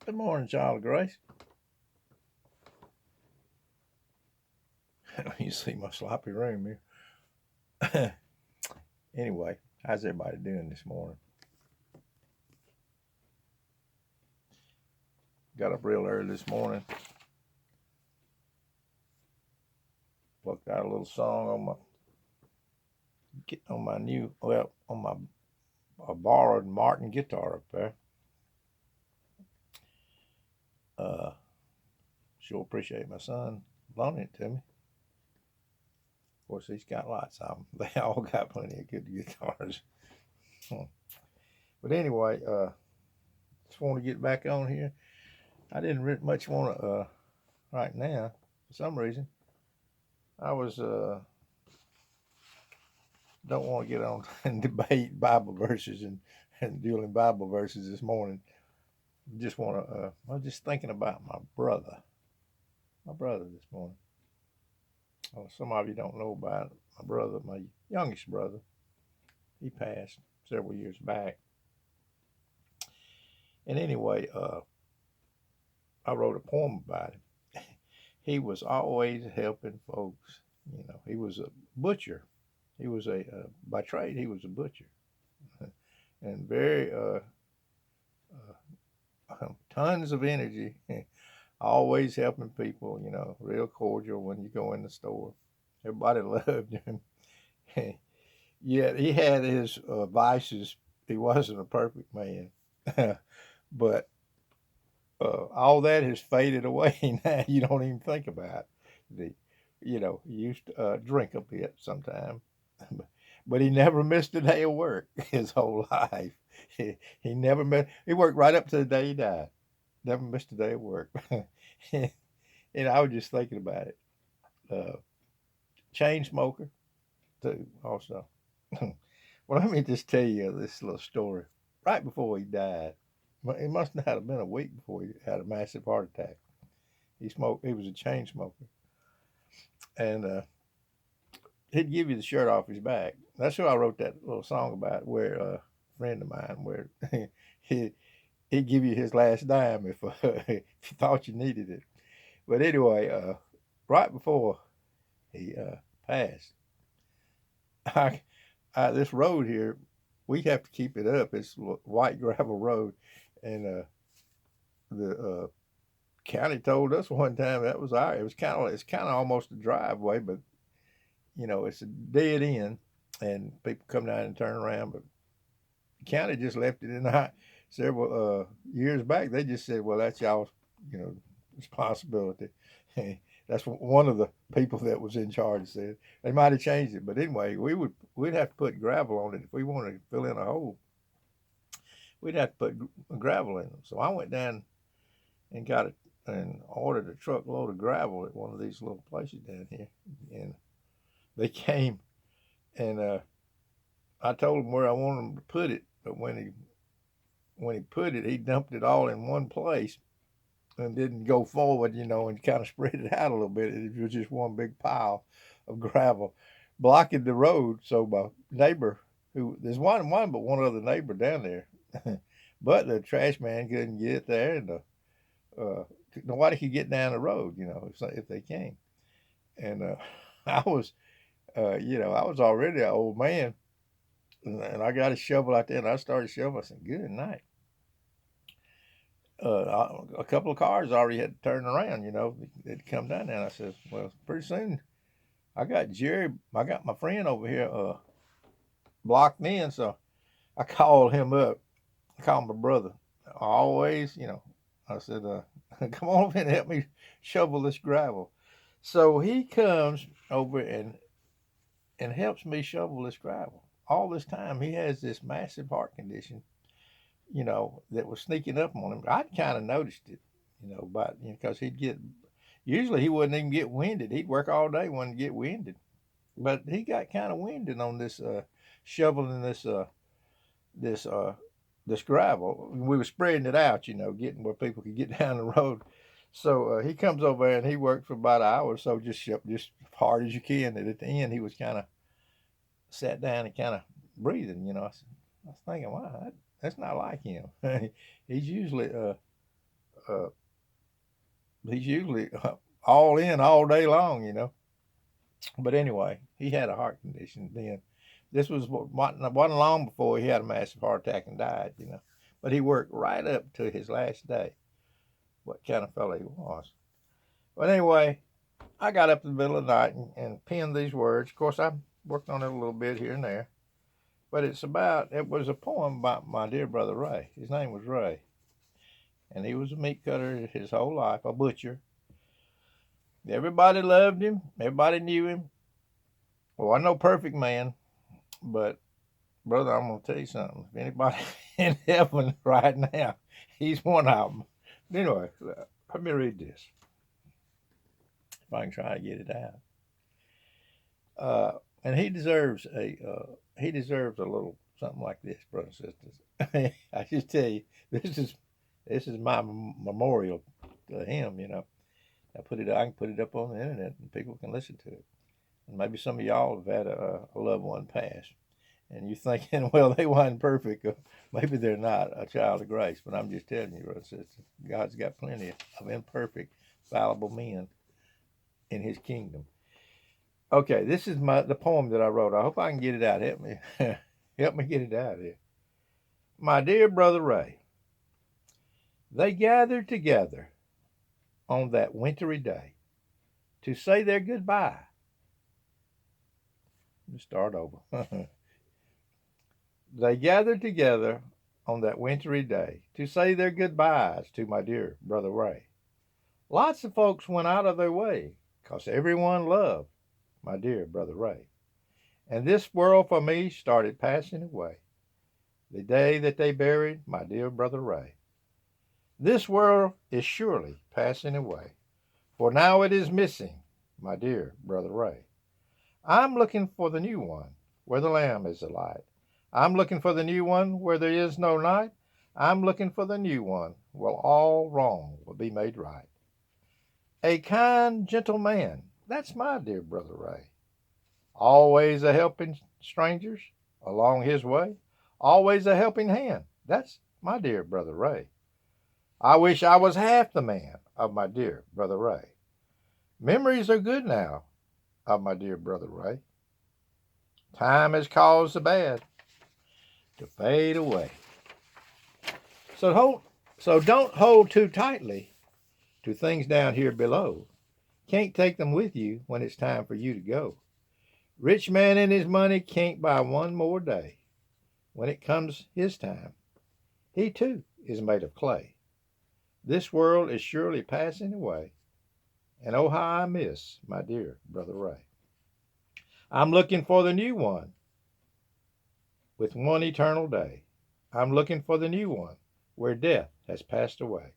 Good morning, child of grace. You see my sloppy room here. Anyway, how's everybody doing this morning? Got up real early this morning. Plucked out a little song on my new on my borrowed Martin guitar up there. Sure appreciate my son loaning it to me. Of course, he's got lots of them. They all got plenty of good guitars. But anyway, just want to get back on here. I didn't much want to right now for some reason. I was don't want to get on and debate Bible verses and dealing Bible verses this morning. Just want to. I was just thinking about my brother this morning. Some of you don't know about my brother, my youngest brother. He passed several years back. And anyway, I wrote a poem about him. He was always helping folks. You know, he was a butcher. He was by trade, he was a butcher, and very tons of energy, always helping people. You know, real cordial when you go in the store. Everybody loved him. Yet he had his vices. He wasn't a perfect man, but all that has faded away now. You don't even think about the, he used to drink a bit sometime, but he never missed a day of work his whole life. He never missed. He worked right up to the day he died. Never missed a day of work. And I was just thinking about it. Uh, Chain smoker too, also. Well, let me just tell you this little story. Right before he died, it must not have been a week before he had a massive heart attack. He smoked. He was a chain smoker, and he'd give you the shirt off his back. That's who I wrote that little song about. Where a friend of mine, where he he'd give you his last dime if you thought you needed it. But anyway, right before he passed, I, this road here, we have to keep it up. It's white gravel road, and the county told us one time that was our. It's kind of almost a driveway, but it's a dead end, and people come down and turn around. But the county just left it in the several years back. They just said, "Well, that's y'all's, responsibility." That's one of the people that was in charge said. They might have changed it, but anyway, we'd have to put gravel on it if we wanted to fill in a hole. We'd have to put gravel in them. So I went down and got it and ordered a truckload of gravel at one of these little places down here, and they came and I told him where I wanted him to put it, but when he put it, he dumped it all in one place and didn't go forward, and kind of spread it out a little bit. It was just one big pile of gravel blocking the road. So my neighbor, who there's but one other neighbor down there, but the trash man couldn't get there, and nobody could get down the road, if they came. And I was, I was already an old man, and I got a shovel out there, and I started shoveling. I said, "Good night." A couple of cars already had to turn around, they'd come down there. And I said, "Well, pretty soon I got my friend over here blocked in." So I called him up. I called my brother. Always, I said, "Come on over and help me shovel this gravel." So he comes over and helps me shovel this gravel. All this time, he has this massive heart condition, that was sneaking up on him. I'd kind of noticed it, but because usually he wouldn't even get winded. He'd work all day, wouldn't get winded, but he got kind of winded on this shoveling this this gravel. We were spreading it out, getting where people could get down the road. So he comes over and he worked for about an hour or so, just hard as you can. And at the end, he was kind of sat down and kind of breathing. I was thinking, wow, that's not like him. He's usually he's usually all in all day long, you know. But anyway, he had a heart condition then. This was wasn't long before he had a massive heart attack and died, you know. But he worked right up to his last day. What kind of fellow he was. But anyway, I got up in the middle of the night and penned these words. Of course, I worked on it a little bit here and there. But it was a poem about my dear brother Ray. His name was Ray. And he was a meat cutter his whole life, a butcher. Everybody loved him. Everybody knew him. Well, I'm no perfect man, but brother, I'm going to tell you something. If anybody in heaven right now, he's one of them. Anyway, let me read this. If I can try to get it out. And he deserves a little something like this, brothers and sisters. I just tell you, this is my memorial to him. You know, I can put it up on the internet and people can listen to it. And maybe some of y'all have had a loved one pass, and you're thinking, well, they weren't perfect. Maybe they're not a child of grace. But I'm just telling you, brothers and sisters, God's got plenty of imperfect, fallible men in His kingdom. Okay, this is the poem that I wrote. I hope I can get it out. Help me, help me get it out here. My dear brother Ray, they gathered together on that wintry day to say their goodbye. Let's start over. They gathered together on that wintry day to say their goodbyes to my dear brother Ray. Lots of folks went out of their way because everyone loved my dear brother Ray. And this world for me started passing away the day that they buried my dear brother Ray. This world is surely passing away, for now it is missing my dear brother Ray. I'm looking for the new one where the Lamb is the light. I'm looking for the new one where there is no night. I'm looking for the new one where all wrong will be made right. A kind, gentle man, that's my dear brother Ray. Always a helping strangers along his way. Always a helping hand, that's my dear brother Ray. I wish I was half the man of my dear brother Ray. Memories are good now of my dear brother Ray. Time has caused the bad to fade away. So don't hold too tightly to things down here below. Can't take them with you when it's time for you to go. Rich man and his money can't buy one more day. When it comes his time, he too is made of clay. This world is surely passing away, and oh how I miss my dear brother Ray. I'm looking for the new one with one eternal day. I'm looking for the new one where death has passed away.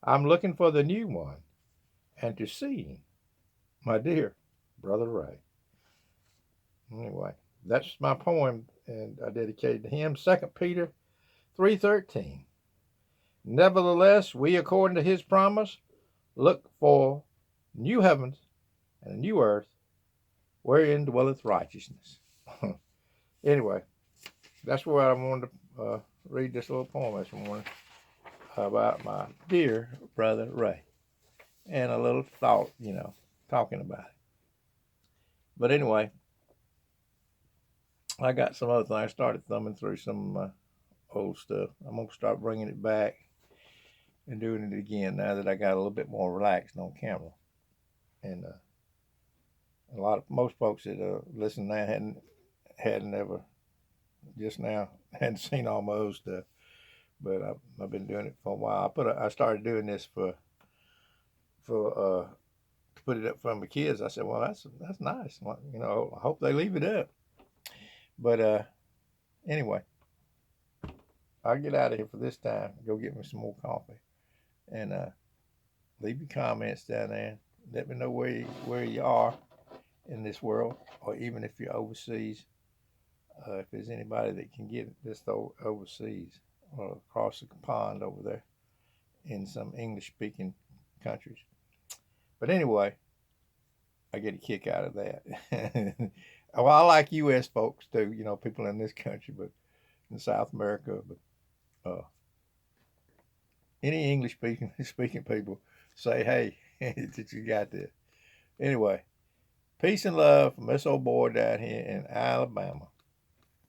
I'm looking for the new one and to see my dear brother Ray. Anyway, that's my poem, and I dedicated to him. 2 Peter 3:13. Nevertheless, we, according to his promise, look for new heavens and a new earth wherein dwelleth righteousness. Anyway, that's where I wanted to read this little poem this morning about my dear brother Ray. And a little thought, talking about it. But anyway, I got some other things. I started thumbing through some old stuff. I'm going to start bringing it back and doing it again now that I got a little bit more relaxed on camera. And most folks that listen now hadn't ever just now hadn't seen all my old stuff, but I've been doing it for a while. I started doing this to put it up for my kids. I said, well, that's nice. I hope they leave it up. But anyway, I'll get out of here for this time. Go get me some more coffee, and leave your comments down there. Let me know where you are in this world, or even if you're overseas. If there's anybody that can get this overseas or across the pond over there in some English-speaking countries. But anyway, I get a kick out of that. Well, I like U.S. folks too, people in this country, but in South America. But any English speaking people say, hey, that you got this. Anyway, peace and love from this old boy down here in Alabama.